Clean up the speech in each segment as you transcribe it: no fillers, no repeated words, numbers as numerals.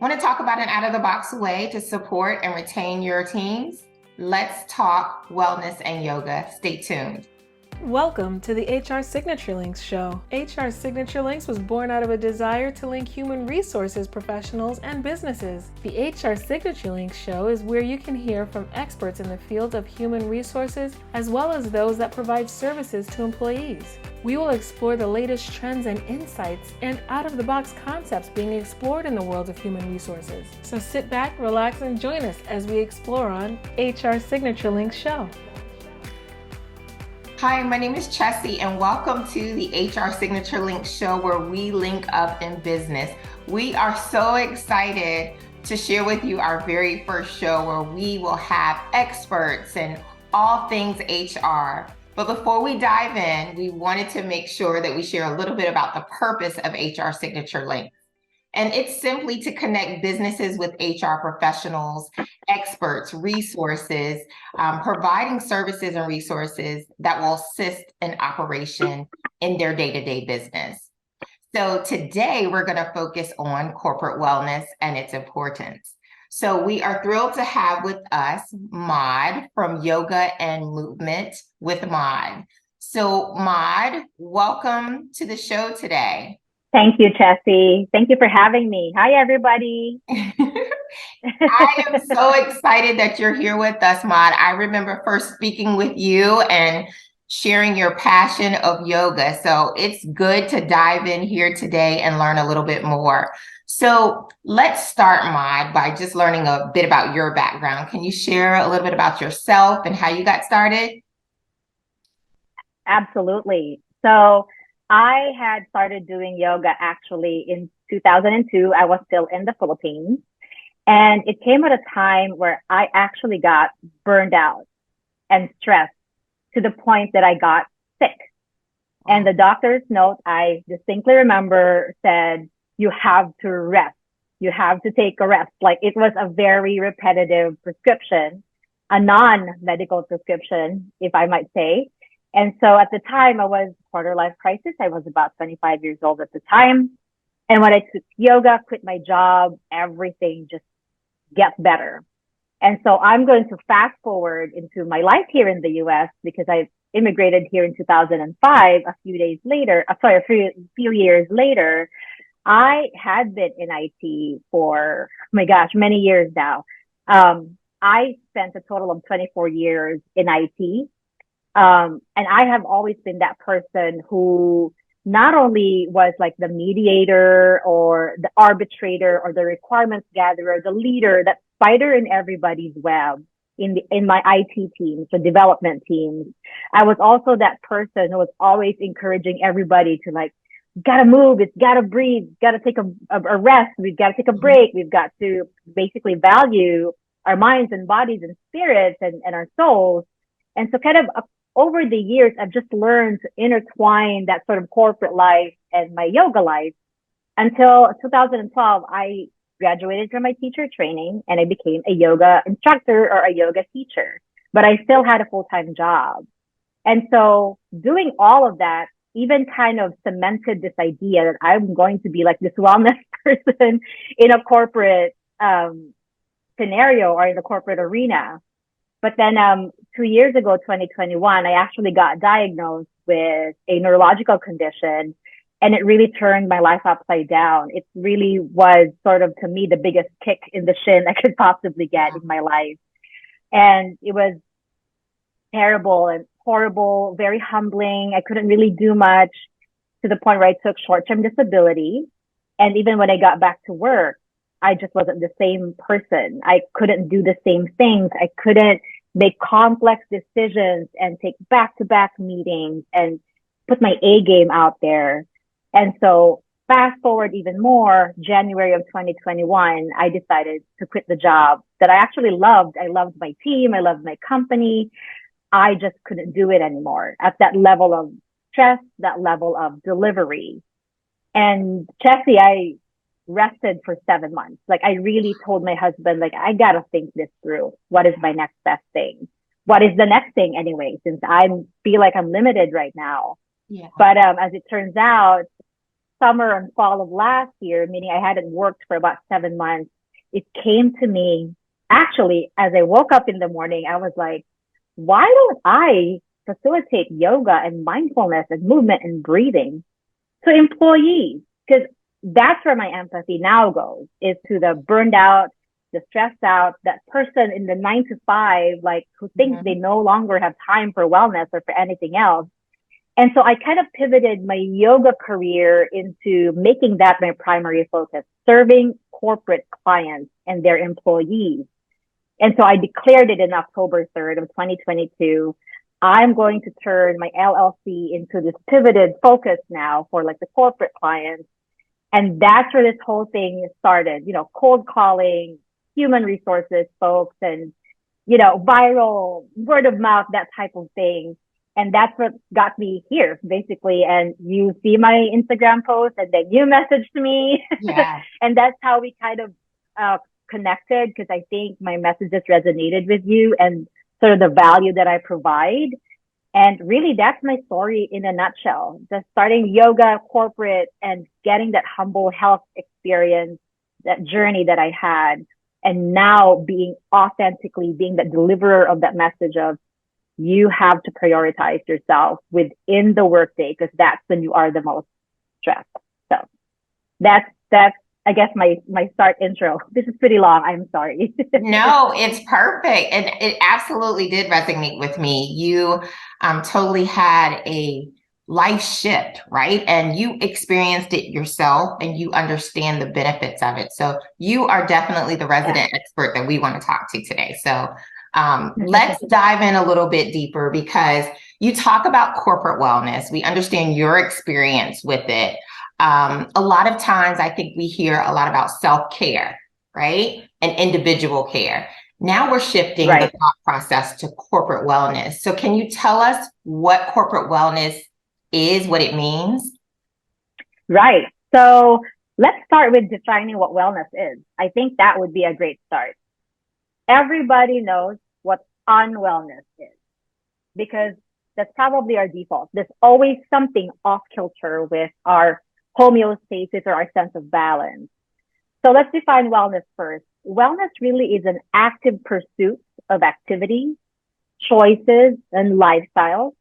Want to talk about an out of the box way to support and retain your teams? Let's talk wellness and yoga. Stay tuned. Welcome to the HR Signature Links show. HR Signature Links was born out of a desire to link human resources professionals and businesses. The HR Signature Links show is where you can hear from experts in the field of human resources as well as those that provide services to employees. We will explore the latest trends and insights and out-of-the-box concepts being explored in the world of human resources. So sit back, relax, and join us as we explore on HR Signature Links show. Hi, my name is Chessie, and welcome to the HR Signature Link show where we link up in business. We are so excited to share with you our very first show where we will have experts in all things HR. But before we dive in, we wanted to make sure that we share a little bit about the purpose of HR Signature Link. And it's simply to connect businesses with HR professionals, experts, resources, providing services and resources that will assist in operation in their day-to-day business. So today we're going to focus on corporate wellness and its importance. So we are thrilled to have with us Maude from Yoga and Movement with Maude. So Maude, welcome to the show today. Thank you, Chessie. Thank you for having me. Hi, everybody. I am so excited that you're here with us, Maude. I remember first speaking with you and sharing your passion of yoga. So it's good to dive in here today and learn a little bit more. So let's start, Maude, by just learning a bit about your background. Can you share a little bit about yourself and how you got started? Absolutely. So I had started doing yoga actually in 2002. I was still in the Philippines. And it came at a time where I actually got burned out and stressed to the point that I got sick. And the doctor's note, I distinctly remember, said, you have to rest. You have to take a rest. Like, it was a very repetitive prescription, a non-medical prescription, if I might say. And so at the time, I was quarter life crisis. I was about 25 years old at the time. And when I took yoga, quit my job, everything just gets better. And so I'm going to fast forward into my life here in the US because I immigrated here in 2005. A few years later, I had been in IT for, oh my gosh, many years now. I spent a total of 24 years in IT. And I have always been that person who not only was like the mediator or the arbitrator or the requirements gatherer, the leader, that spider in everybody's web in my IT teams, the development teams. I was also that person who was always encouraging everybody to like, gotta move, it's gotta breathe, gotta take a rest, we've got to take a break, we've got to basically value our minds and bodies and spirits and our souls. And so kind of over the years, I've just learned to intertwine that sort of corporate life and my yoga life. Until 2012, I graduated from my teacher training and I became a yoga instructor or a yoga teacher, but I still had a full-time job. And so doing all of that even kind of cemented this idea that I'm going to be like this wellness person in a corporate scenario or in the corporate arena. But then 2 years ago, 2021, I actually got diagnosed with a neurological condition, and it really turned my life upside down. It really was sort of, to me, the biggest kick in the shin I could possibly get in my life. And it was terrible and horrible, very humbling. I couldn't really do much, to the point where I took short-term disability. And even when I got back to work, I just wasn't the same person. I couldn't do the same things. I couldn't make complex decisions and take back-to-back meetings and put my A game out there. And so fast forward even more, January of 2021, I decided to quit the job that I actually loved. I loved my team. I loved my company. I just couldn't do it anymore at that level of stress, that level of delivery. And Chessie, I rested for 7 months. Like, I really told my husband, like, I gotta think this through. What is my next best thing? What is the next thing anyway, since I feel like I'm limited right now? Yeah. But as it turns out, summer and fall of last year, meaning I hadn't worked for about 7 months, it came to me actually as I woke up in the morning. I was like, why don't I facilitate yoga and mindfulness and movement and breathing to employees? Because that's where my empathy now goes, is to the burned out, the stressed out, that person in the 9 to 5, like who thinks they no longer have time for wellness or for anything else. And so I kind of pivoted my yoga career into making that my primary focus, serving corporate clients and their employees. And so I declared it in October 3rd of 2022. I'm going to turn my LLC into this pivoted focus now for like the corporate clients. And that's where this whole thing started, cold calling, human resources folks, and, viral word of mouth, that type of thing. And that's what got me here, basically. And you see my Instagram post, and then you messaged me. Yeah. And that's how we kind of connected, because I think my messages resonated with you and sort of the value that I provide. And really, that's my story in a nutshell. Just starting yoga, corporate, and getting that humble health experience, that journey that I had. And now being the deliverer of that message of, you have to prioritize yourself within the workday, because that's when you are the most stressed. So that's I guess my start intro. This is pretty long. I'm sorry. No, it's perfect. And it absolutely did resonate with me. You totally had a life shift, right? And you experienced it yourself and you understand the benefits of it. So you are definitely the resident expert that we want to talk to today. So let's dive in a little bit deeper, because you talk about corporate wellness. We understand your experience with it. A lot of times I think we hear a lot about self-care, right? And individual care. Now we're shifting the thought process to corporate wellness. So can you tell us what corporate wellness is, what it means? Right. So let's start with defining what wellness is. I think that would be a great start. Everybody knows what unwellness is, because that's probably our default. There's always something off kilter with our homeostasis or our sense of balance. So let's define wellness first. Wellness really is an active pursuit of activities, choices, and lifestyles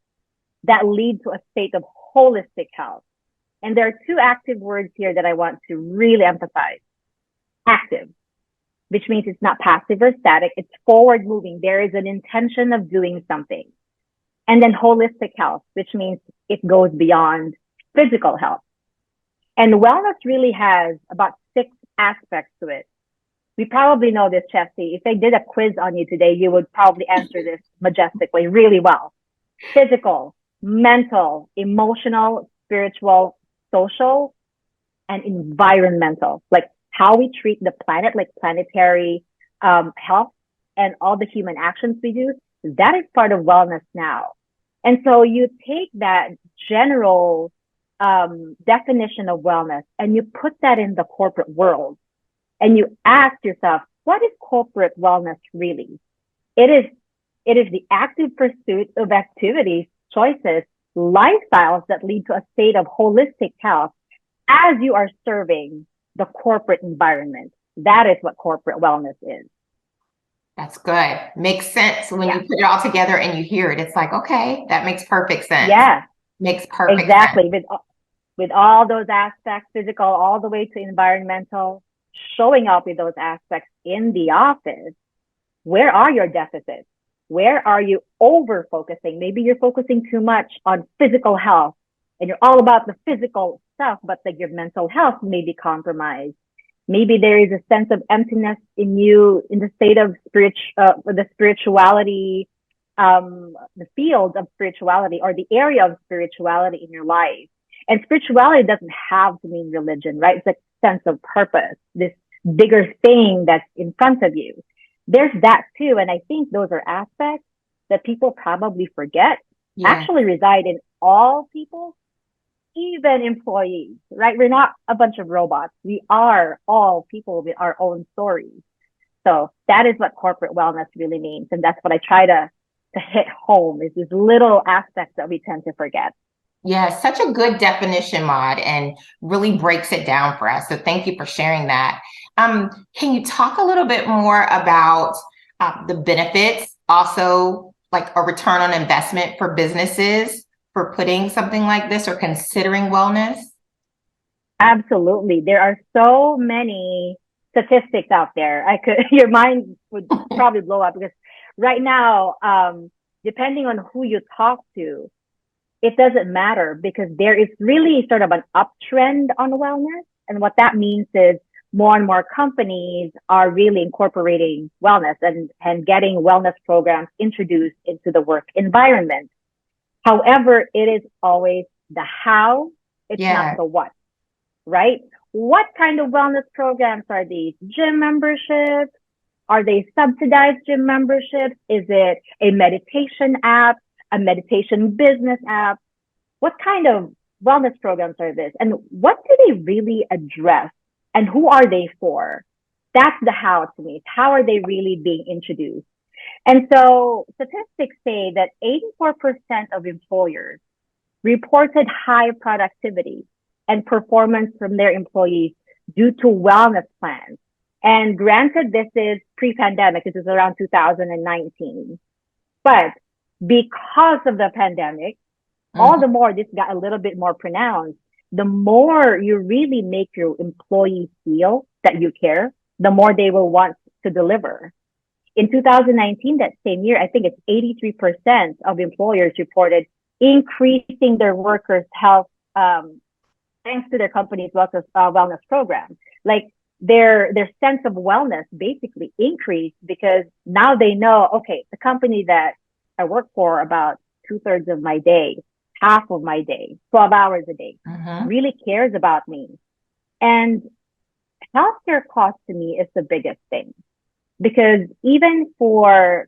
that lead to a state of holistic health. And there are two active words here that I want to really emphasize. Active, which means it's not passive or static, it's forward moving. There is an intention of doing something. And then holistic health, which means it goes beyond physical health. And wellness really has about 6 aspects to it. We probably know this, Chelsea. If I did a quiz on you today, you would probably answer this majestically, really well. Physical, mental, emotional, spiritual, social, and environmental, like how we treat the planet, like planetary health and all the human actions we do. That is part of wellness now. And so you take that general definition of wellness and you put that in the corporate world and you ask yourself, what is corporate wellness really? It is the active pursuit of activities, choices, lifestyles that lead to a state of holistic health as you are serving the corporate environment. That is what corporate wellness is. That's good. Makes sense. When you put it all together and you hear it, it's like, okay, that makes perfect sense. Yeah. Makes perfect exactly. sense. With all those aspects, physical, all the way to environmental, showing up with those aspects in the office, where are your deficits? Where are you over focusing? Maybe you're focusing too much on physical health and you're all about the physical stuff, but like your mental health may be compromised. Maybe there is a sense of emptiness in you in the state of the spirituality, the field of spirituality or the area of spirituality in your life. And spirituality doesn't have to mean religion, right? It's a sense of purpose, this bigger thing that's in front of you. There's that too. And I think those are aspects that people probably forget actually reside in all people, even employees, right? We're not a bunch of robots. We are all people with our own stories. So that is what corporate wellness really means. And that's what I try to hit home, is these little aspects that we tend to forget. Yeah, such a good definition, Maude, and really breaks it down for us. So thank you for sharing that. Can you talk a little bit more about the benefits, also like a return on investment for businesses for putting something like this or considering wellness? Absolutely. There are so many statistics out there. Your mind would probably blow up because right now, depending on who you talk to, it doesn't matter because there is really sort of an uptrend on wellness. And what that means is more and more companies are really incorporating wellness and getting wellness programs introduced into the work environment. However, it is always the how, it's not Yeah. the what, right? What kind of wellness programs are these? Gym memberships? Are they subsidized gym memberships? Is it a meditation app, a meditation business app? What kind of wellness programs are this? And what do they really address? And who are they for? That's the how to me. How are they really being introduced? And so statistics say that 84% of employers reported high productivity and performance from their employees due to wellness plans. And granted, this is pre-pandemic. This is around 2019. But because of the pandemic, all Mhm. the more this got a little bit more pronounced. The more you really make your employees feel that you care, the more they will want to deliver. In 2019, that same year, I think it's 83% of employers reported increasing their workers' health thanks to their company's wellness program. Like their sense of wellness basically increased because now they know, okay, the company that I work for about 2/3 of my day, half of my day, 12 hours a day, Mhm. really cares about me. And healthcare cost to me is the biggest thing because even for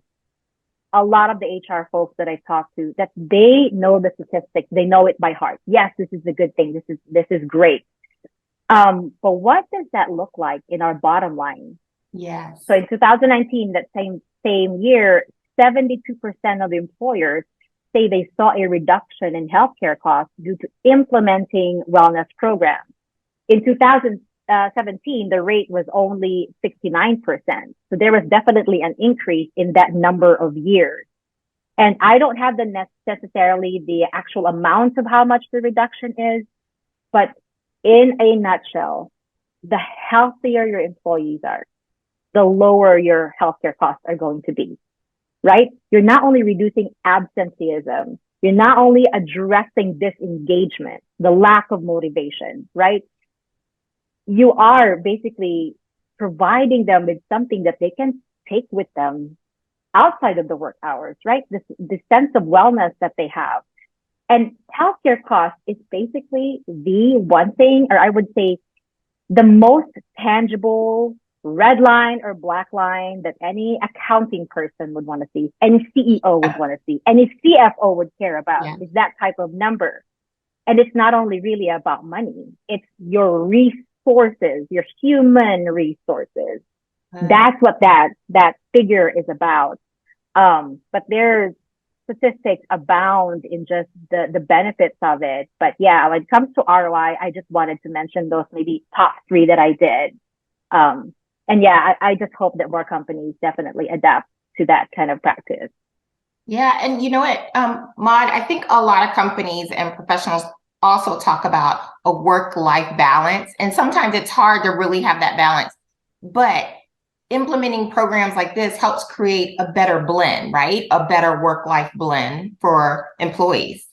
a lot of the HR folks that I talk to, that they know the statistics, they know it by heart. Yes, this is a good thing. This is great. But what does that look like in our bottom line? So Yes. in 2019, that same year, 72% of employers say they saw a reduction in healthcare costs due to implementing wellness programs. In 2017, the rate was only 69%. So there was definitely an increase in that number of years. And I don't have necessarily the actual amount of how much the reduction is, but in a nutshell, the healthier your employees are, the lower your healthcare costs are going to be, right? You're not only reducing absenteeism, you're not only addressing disengagement, the lack of motivation, right? You are basically providing them with something that they can take with them outside of the work hours, right? This sense of wellness that they have. And healthcare costs is basically the one thing, or I would say the most tangible red line or black line that any accounting person would want to see, any CEO would want to see, any CFO would care about Yeah. is that type of number. And it's not only really about money, it's your resources, your human resources. Good. That's what that figure is about. But there's statistics abound in just the benefits of it. But yeah, when it comes to ROI, I just wanted to mention those maybe top three that I did. And yeah, I just hope that more companies definitely adapt to that kind of practice. Yeah, and you know what, Maud, I think a lot of companies and professionals also talk about a work-life balance, and sometimes it's hard to really have that balance. But implementing programs like this helps create a better blend, right? A better work-life blend for employees.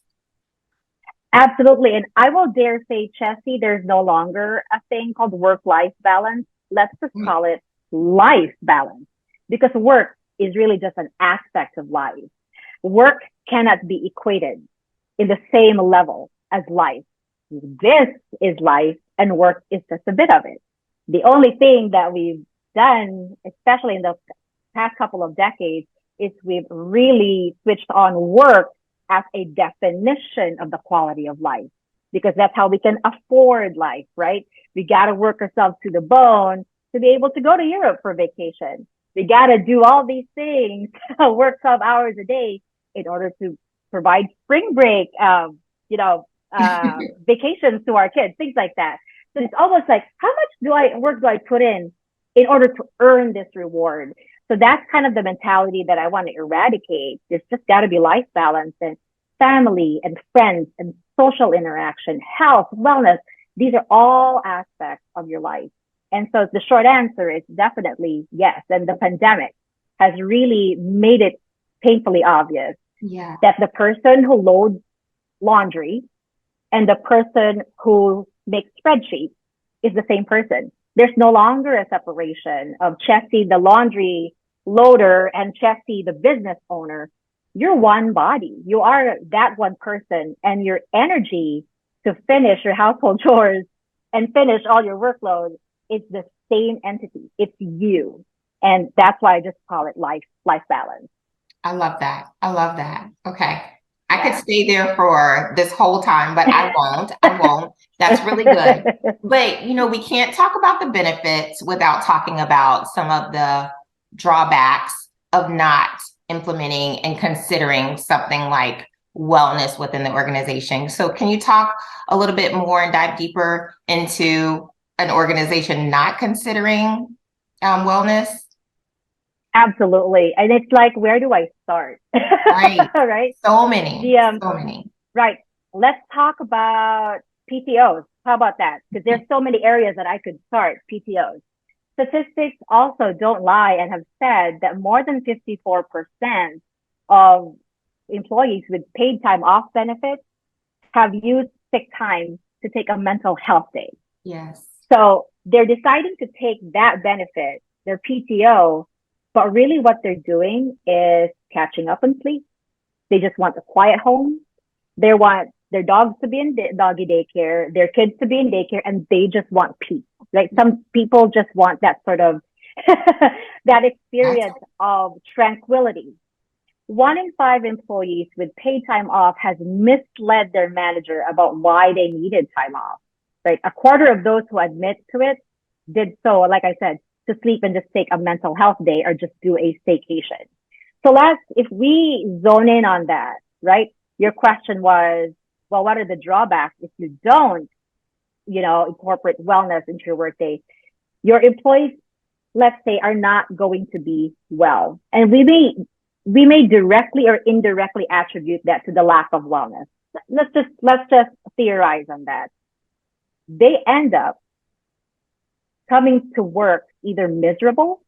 Absolutely. And I will dare say, Chessie, there's no longer a thing called work-life balance. Let's just call it life balance because work is really just an aspect of life. Work cannot be equated in the same level as life. This is life and work is just a bit of it. The only thing that we've done, especially in the past couple of decades, is we've really switched on work as a definition of the quality of life because that's how we can afford life, right? We got to work ourselves to the bone to be able to go to Europe for vacation. We got to do all these things, work 12 hours a day in order to provide spring break, vacations to our kids, things like that. So it's almost like, how much work do I put in order to earn this reward? So that's kind of the mentality that I want to eradicate. There's just got to be life balance and family and friends and social interaction, health, wellness. These are all aspects of your life. And so the short answer is definitely yes. And the pandemic has really made it painfully obvious that the person who loads laundry and the person who makes spreadsheets is the same person. There's no longer a separation of Chessie, the laundry loader, and Chessie, the business owner. You're one body. You are that one person, and your energy to finish your household chores and finish all your workload, it's the same entity. It's you. And that's why I just call it life balance. I love that. I love that. Okay. I could stay there for this whole time, but I won't. I won't. That's really good. But, we can't talk about the benefits without talking about some of the drawbacks of not implementing and considering something like wellness within the organization. So can you talk a little bit more and dive deeper into an organization not considering wellness? Absolutely. And it's like, where do I start? Right. Right. So many. Right. Let's talk about PTOs. How about that? Because there's so many areas that I could start PTOs. Statistics also don't lie and have said that more than 54% of employees with paid time off benefits have used sick time to take a mental health day. Yes. So they're deciding to take that benefit, their PTO, but really what they're doing is catching up on sleep. They just want a quiet home. They want their dogs to be in doggy daycare, their kids to be in daycare, and they just want peace, right? Some people just want that sort of, that experience of tranquility. 1 in 5 employees with paid time off has misled their manager about why they needed time off, right? A quarter of those who admit to it did so, like I said, to sleep and just take a mental health day or just do a staycation. So if we zone in on that, right? Your question was, well, what are the drawbacks if you don't, incorporate wellness into your workday? Your employees, let's say, are not going to be well. And we may directly or indirectly attribute that to the lack of wellness. Let's just theorize on that. They end up coming to work either miserable,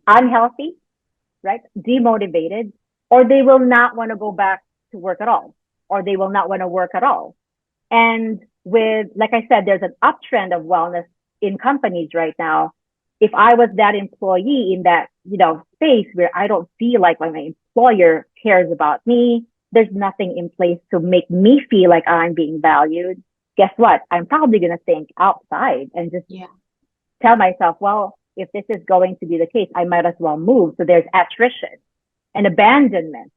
unhealthy, right? Demotivated, or they will not want to go back to work at all, or they will not want to work at all. And like I said, there's an uptrend of wellness in companies right now. If I was that employee in that, space where I don't feel like my employer cares about me, there's nothing in place to make me feel like I'm being valued. Guess what? I'm probably going to think outside and just tell myself, well, if this is going to be the case, I might as well move. So there's attrition and abandonment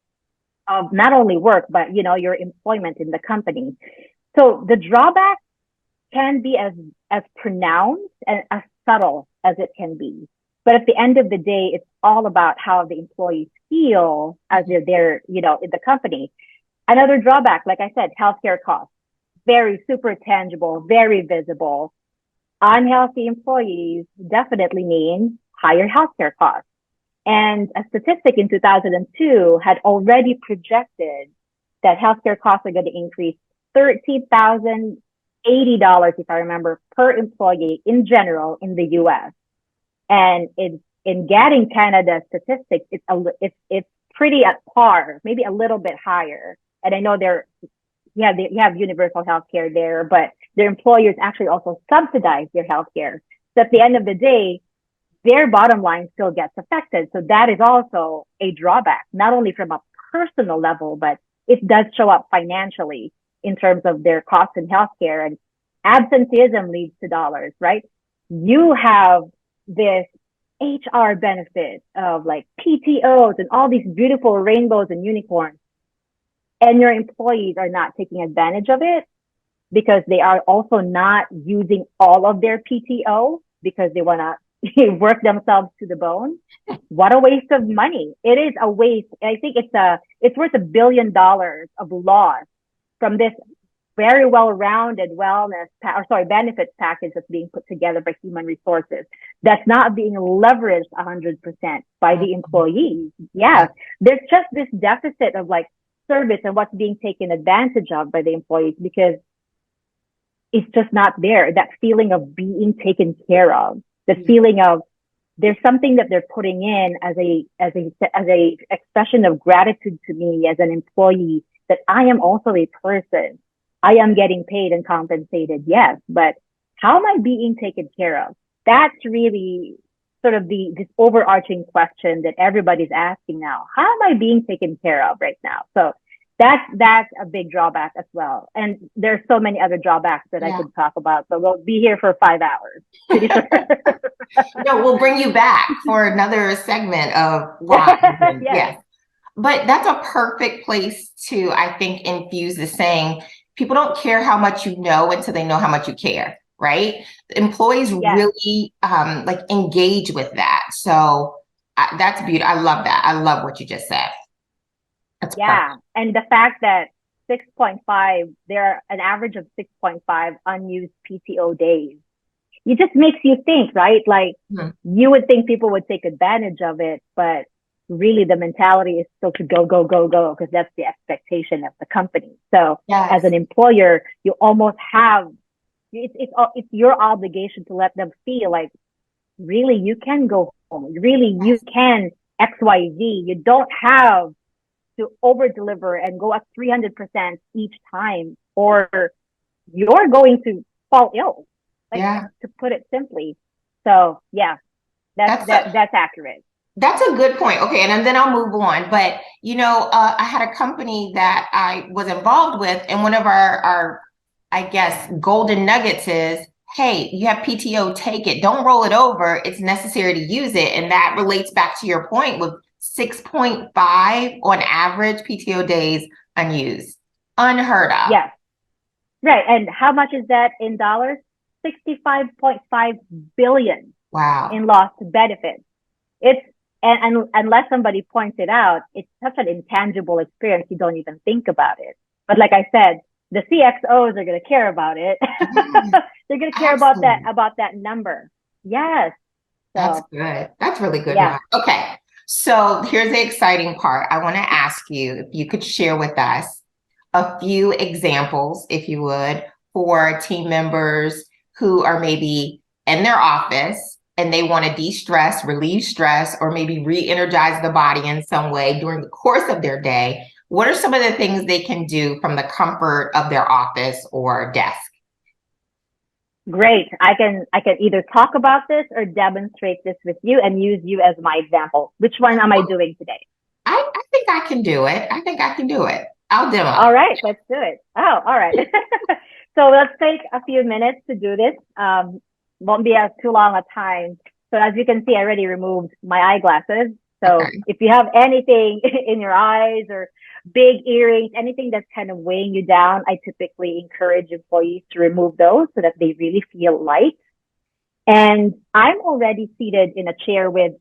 of not only work, but, your employment in the company. So the drawback can be as pronounced and as subtle as it can be. But at the end of the day, it's all about how the employees feel as they're there, in the company. Another drawback, like I said, healthcare costs, very super tangible, very visible. Unhealthy employees definitely mean higher healthcare costs. And a statistic in 2002 had already projected that healthcare costs are going to increase $30,080, if I remember, per employee in general in the U.S. And in getting Canada's statistics, it's pretty at par, maybe a little bit higher. And I know you have universal health care there, but their employers actually also subsidize their health care. So at the end of the day, their bottom line still gets affected. So that is also a drawback, not only from a personal level, but it does show up financially in terms of their costs in healthcare, and absenteeism leads to dollars, right? You have this HR benefit of like PTOs and all these beautiful rainbows and unicorns, and your employees are not taking advantage of it because they are also not using all of their PTO because they want to work themselves to the bone. What a waste of money. It is a waste. I think it's worth $1 billion of loss from this very well-rounded benefits package that's being put together by human resources that's not being leveraged 100% by the employees. Yeah, there's just this deficit of like service and what's being taken advantage of by the employees because it's just not there. That feeling of being taken care of, the feeling of there's something that they're putting in as a expression of gratitude to me as an employee that I am also a person. I am getting paid and compensated, yes, but how am I being taken care of? That's really sort of this overarching question that everybody's asking now. How am I being taken care of right now? So that's a big drawback as well. And there's so many other drawbacks that I could talk about. So we'll be here for 5 hours. Pretty sure. No, we'll bring you back for another segment of why. Yes. But that's a perfect place to, I think, infuse the saying, people don't care how much you know until they know how much you care, right? Employees really like engage with that. So that's beautiful. I love that. I love what you just said. That's perfect. And the fact that 6.5, there are an average of 6.5 unused PTO days. It just makes you think, right? Like you would think people would take advantage of it, but really the mentality is still to go, go, go, go, because that's the expectation of the company. So as an employer, you almost have, it's your obligation to let them feel like, really, you can go home. Really, you can XYZ. You don't have to over deliver and go at 300% each time, or you're going to fall ill, to put it simply. So that's accurate. That's a good point. Okay, and then I'll move on. But I had a company that I was involved with, and one of our I guess golden nuggets is, hey, you have PTO, take it. Don't roll it over. It's necessary to use it. And that relates back to your point with 6.5 on average PTO days unused. Unheard of. Yes. Right. And how much is that in dollars? 65.5 billion. Wow. In lost benefits. And unless somebody points it out, it's such an intangible experience, you don't even think about it. But like I said, the CXOs are going to care about it. They're going to care about that number. Yes. So, that's good. That's really good. Yeah. Okay. So here's the exciting part. I want to ask you if you could share with us a few examples, if you would, for team members who are maybe in their office and they want to de-stress, relieve stress, or maybe re-energize the body in some way during the course of their day. What are some of the things they can do from the comfort of their office or desk? Great. I can either talk about this or demonstrate this with you and use you as my example. Which one am I doing today? I think I can do it. I'll demo. All right, let's do it. Oh, all right. So let's take a few minutes to do this. Won't be too long a time. So as you can see, I already removed my eyeglasses. So if you have anything in your eyes or big earrings, anything that's kind of weighing you down, I typically encourage employees to remove those so that they really feel light. And I'm already seated in a chair with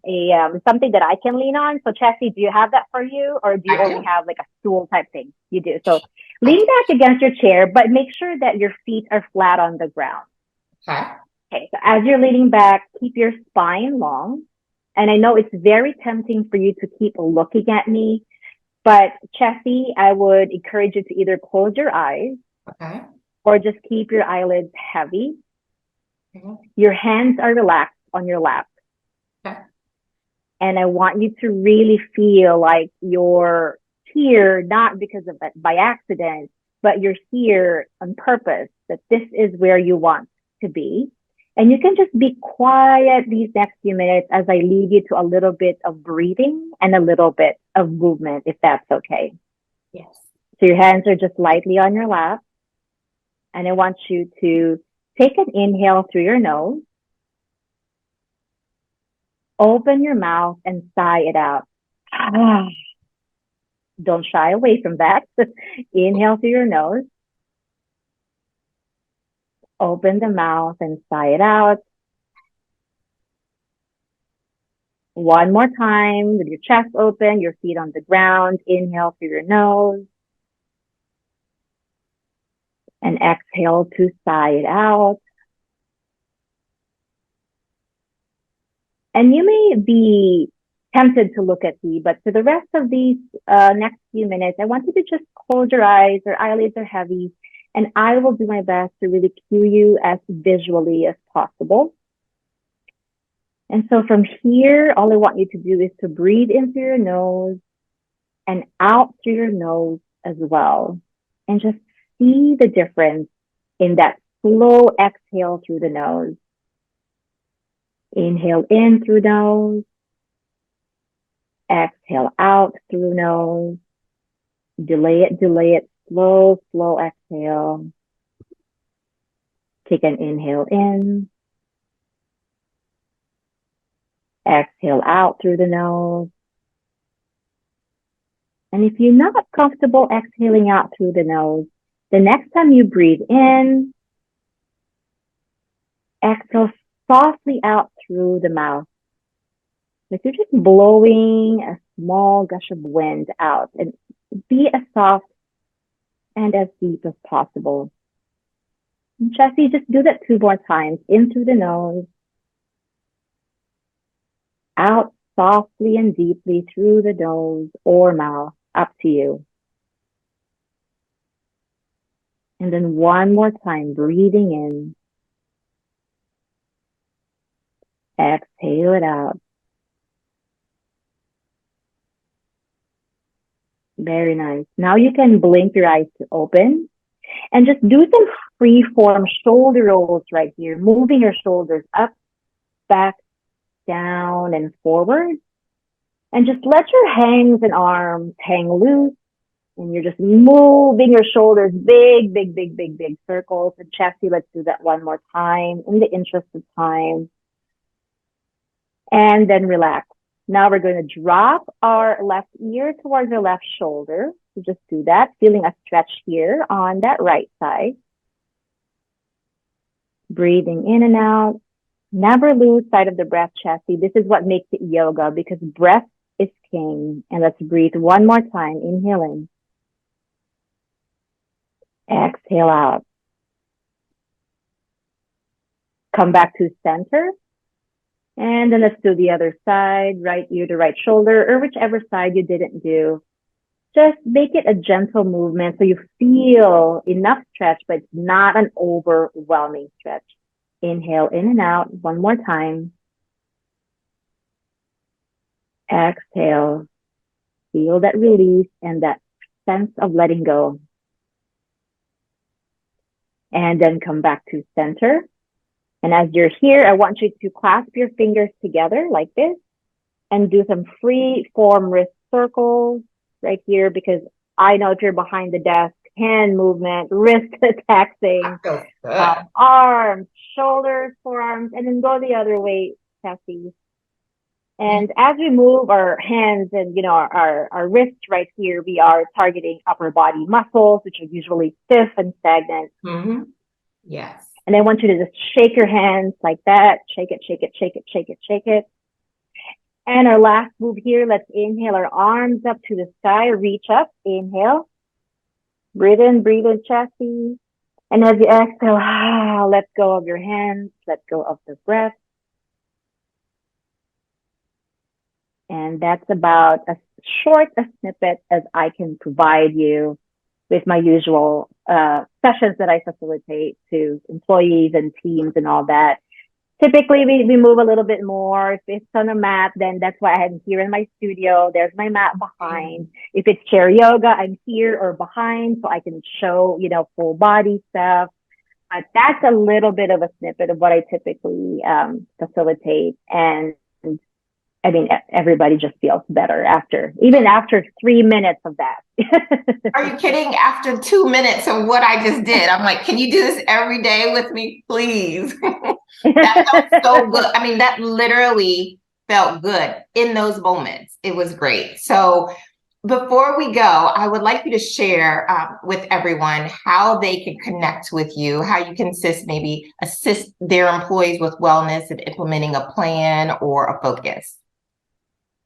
something that I can lean on. So Chessie, do you have that for you, or do you only have like a stool type thing? You do. So lean back against your chair, but make sure that your feet are flat on the ground. Okay, so as you're leaning back, keep your spine long. And I know it's very tempting for you to keep looking at me, but Chessie, I would encourage you to either close your eyes or just keep your eyelids heavy. Your hands are relaxed on your lap. And I want you to really feel like you're here, not because of it by accident, but you're here on purpose, that this is where you want to be. And you can just be quiet these next few minutes as I lead you to a little bit of breathing and a little bit of movement, if that's okay. Yes. So your hands are just lightly on your lap. And I want you to take an inhale through your nose. Open your mouth and sigh it out. Don't shy away from that. Inhale through your nose. Open the mouth and sigh it out. One more time with your chest open, your feet on the ground. Inhale through your nose. And exhale to sigh it out. And you may be tempted to look at me, but for the rest of these next few minutes, I want you to just close your eyes. Your eyelids are heavy, and I will do my best to really cue you as visually as possible. And so from here, all I want you to do is to breathe in through your nose and out through your nose as well. And just see the difference in that slow exhale through the nose. Inhale in through nose. Exhale out through nose. Delay it. Slow exhale. Take an inhale in. Exhale out through the nose. And if you're not comfortable exhaling out through the nose, the next time you breathe in, exhale softly out through the mouth. Like you're just blowing a small gush of wind out, and be as soft and as deep as possible. And Jesse, just do that 2 more times. In through the nose, out softly and deeply through the nose or mouth, up to you. And then 1 more time, breathing in. Exhale it out. Very nice. Now you can blink your eyes to open and just do some free form shoulder rolls right here, moving your shoulders up, back, down, and forward. And just let your hands and arms hang loose. And you're just moving your shoulders, big circles. And Chessie, let's do that 1 more time in the interest of time. And then relax. Now we're going to drop our left ear towards our left shoulder. So just do that, feeling a stretch here on that right side. Breathing in and out. Never lose sight of the breath, Chessie. This is what makes it yoga, because breath is king. And let's breathe 1 more time, inhaling. Exhale out. Come back to center. And then let's do the other side, right ear to right shoulder, or whichever side you didn't do. Just make it a gentle movement so you feel enough stretch, but it's not an overwhelming stretch. Inhale in and out 1 more time. Exhale. Feel that release and that sense of letting go. And then come back to center. And as you're here, I want you to clasp your fingers together like this and do some free form wrist circles right here, because I know if you're behind the desk, hand movement, wrist taxing, arms, shoulders, forearms, and then go the other way, Cassie. And as we move our hands and, our wrists right here, we are targeting upper body muscles, which are usually stiff and stagnant. Mm-hmm. Yes. And I want you to just shake your hands like that. Shake it. And our last move here, let's inhale our arms up to the sky, reach up, inhale. Breathe in, Chessie. And as you exhale, let go of your hands, let go of the breath. And that's about as short a snippet as I can provide you with my usual sessions that I facilitate to employees and teams and all that. Typically, we move a little bit more. If it's on a mat, then that's why I'm here in my studio. There's my mat behind. If it's chair yoga, I'm here or behind so I can show, full body stuff. But that's a little bit of a snippet of what I typically facilitate. And I mean, everybody just feels better even after 3 minutes of that. Are you kidding? After 2 minutes of what I just did, I'm like, can you do this every day with me, please? That felt so good. I mean, that literally felt good in those moments. It was great. So before we go, I would like you to share with everyone how they can connect with you, how you can assist their employees with wellness and implementing a plan or a focus.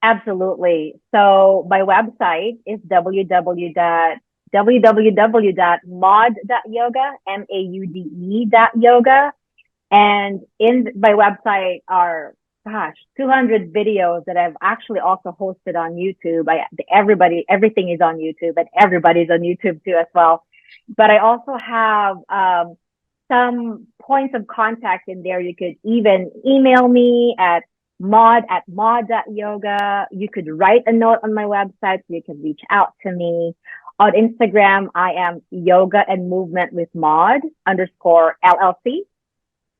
Absolutely. So my website is www.drchessie, www.maude.yoga, MAUDE.yoga. And in my website are, 200 videos that I've actually also hosted on YouTube. Everything is on YouTube, and everybody's on YouTube too as well. But I also have some points of contact in there. You could even email me at maude@maude.yoga. You could write a note on my website so you can reach out to me. On Instagram, I am yoga and movement with Maude _LLC.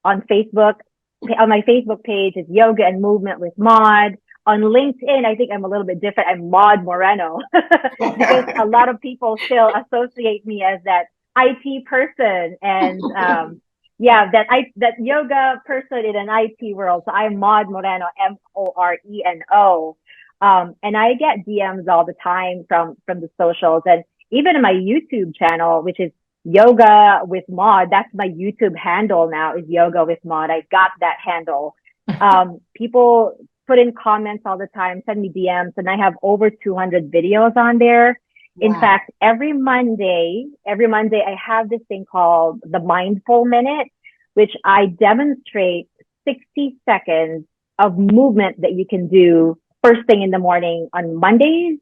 On Facebook, on my Facebook page is yoga and movement with Maude. On LinkedIn, I think I'm a little bit different. I'm Maude Moreno because a lot of people still associate me as that IT person and that yoga person in an IT world. So I'm Maude Moreno, Moreno. And I get DMs all the time from the socials, and even in my YouTube channel, which is Yoga with Maude. That's my YouTube handle now, is Yoga with Maude. I got that handle. People put in comments all the time, send me DMs, and I have over 200 videos on there. Wow. In fact, every Monday I have this thing called the Mindful Minute, which I demonstrate 60 seconds of movement that you can do first thing in the morning on Mondays,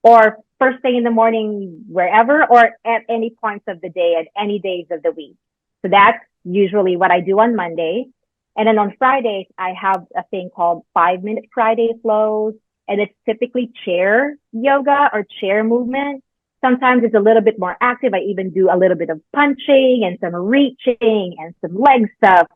or first thing in the morning wherever, or at any points of the day, at any days of the week. So that's usually what I do on Monday. And then on Fridays, I have a thing called 5-minute Friday flows. And it's typically chair yoga or chair movement. Sometimes it's a little bit more active. I even do a little bit of punching and some reaching and some leg stuff.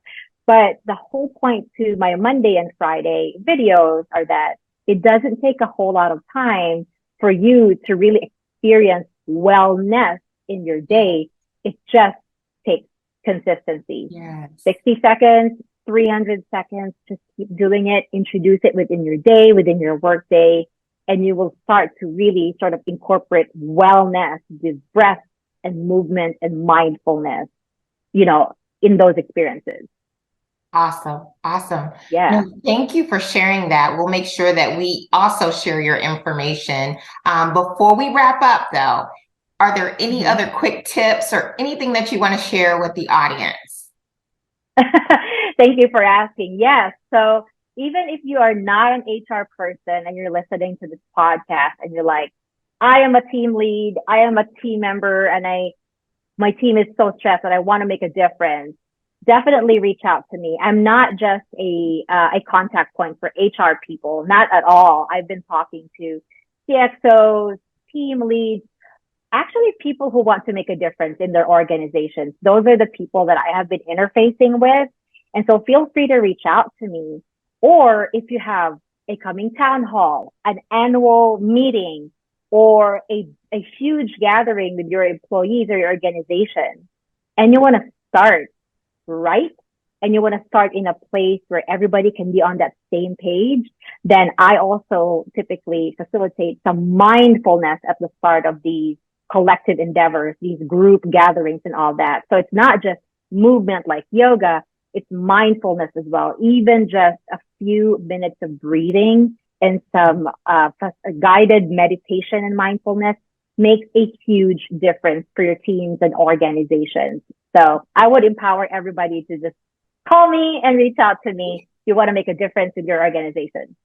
But the whole point to my Monday and Friday videos are that it doesn't take a whole lot of time for you to really experience wellness in your day. It just takes consistency. Yes. 60 seconds, 300 seconds, just keep doing it, introduce it within your day, within your work day, and you will start to really sort of incorporate wellness with breath and movement and mindfulness, in those experiences. Awesome. Yeah. No, thank you for sharing that. We'll make sure that we also share your information. Before we wrap up, though, are there any other quick tips or anything that you want to share with the audience? Thank you for asking. Yes. So even if you are not an HR person and you're listening to this podcast and you're like, I am a team lead, I am a team member, and my team is so stressed that I want to make a difference, definitely reach out to me. I'm not just a contact point for HR people, not at all. I've been talking to CXOs, team leads, actually people who want to make a difference in their organizations. Those are the people that I have been interfacing with. And so feel free to reach out to me. Or if you have a coming town hall, an annual meeting, or a huge gathering with your employees or your organization, and you want to start right, and you want to start in a place where everybody can be on that same page, then I also typically facilitate some mindfulness at the start of these collective endeavors, these group gatherings and all that. So it's not just movement like yoga, it's mindfulness as well. Even just a few minutes of breathing and some guided meditation and mindfulness makes a huge difference for your teams and organizations. So I would empower everybody to just call me and reach out to me if you want to make a difference in your organization.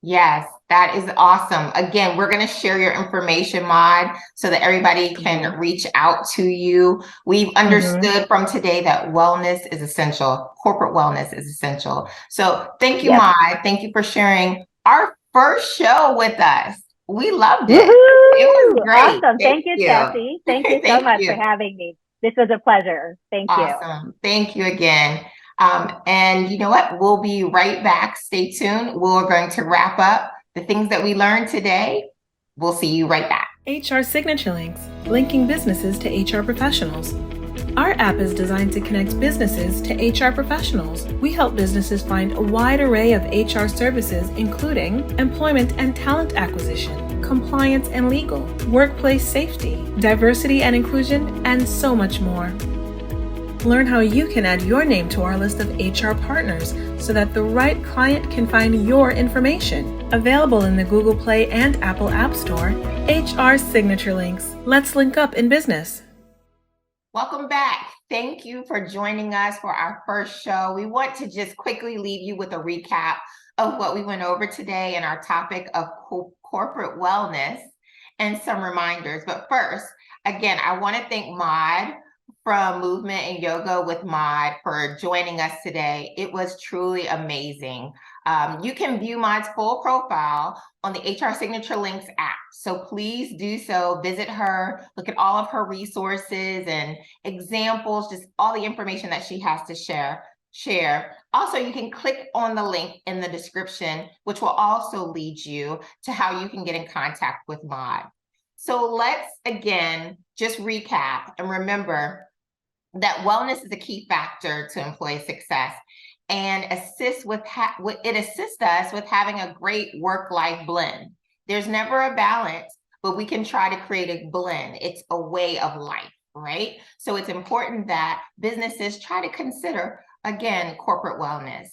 Yes, that is awesome. Again, we're going to share your information, Maude, so that everybody can reach out to you. We've understood from today that wellness is essential. Corporate wellness is essential. So thank you, Maude. Thank you for sharing our first show with us. We loved it. Woo-hoo! It was great. Awesome. Thank you, Steffi. Thank you so much for having me. This was a pleasure. Thank you. Awesome. Thank you again. And you know what? We'll be right back. Stay tuned. We're going to wrap up the things that we learned today. We'll see you right back. HR Signature Links, linking businesses to HR professionals. Our app is designed to connect businesses to HR professionals. We help businesses find a wide array of HR services, including employment and talent acquisition, compliance and legal, workplace safety, diversity and inclusion, and so much more. Learn how you can add your name to our list of HR partners so that the right client can find your information. Available in the Google Play and Apple App Store, HR Signature Links. Let's link up in business. Welcome back. Thank you for joining us for our first show. We want to just quickly leave you with a recap of what we went over today and our topic of corporate wellness and some reminders. But first, again, I want to thank Maude from Movement and Yoga with Maude for joining us today. It was truly amazing. You can view Maude's full profile on the HR Signature Links app. So please do so. Visit her, look at all of her resources and examples, just all the information that she has to share. Also, you can click on the link in the description, which will also lead you to how you can get in contact with Maude. So let's, again, just recap and remember that wellness is a key factor to employee success and it assists us with having a great work-life blend. There's never a balance, but we can try to create a blend. It's a way of life, right? So it's important that businesses try to consider, again, corporate wellness.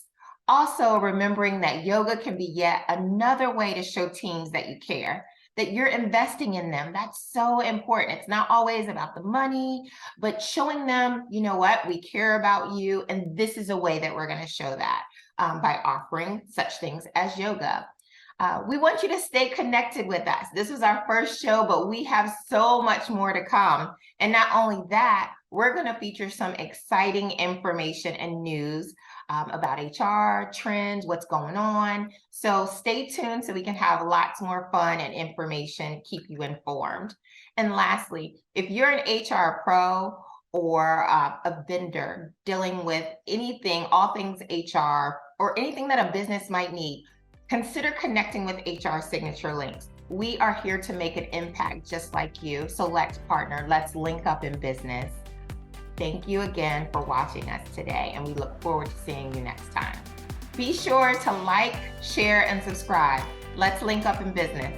Also, remembering that yoga can be yet another way to show teams that you care, that you're investing in them. That's so important. It's not always about the money, but showing them, you know what, we care about you. And this is a way that we're going to show that by offering such things as yoga. We want you to stay connected with us. This was our first show, but we have so much more to come. And not only that, we're going to feature some exciting information and news about HR, trends, what's going on. So stay tuned so we can have lots more fun and information, keep you informed. And lastly, if you're an HR pro or a vendor dealing with anything, all things HR, or anything that a business might need, consider connecting with HR Signature Links. We are here to make an impact just like you. So let's partner, let's link up in business. Thank you again for watching us today, and we look forward to seeing you next time. Be sure to like, share, and subscribe. Let's link up in business.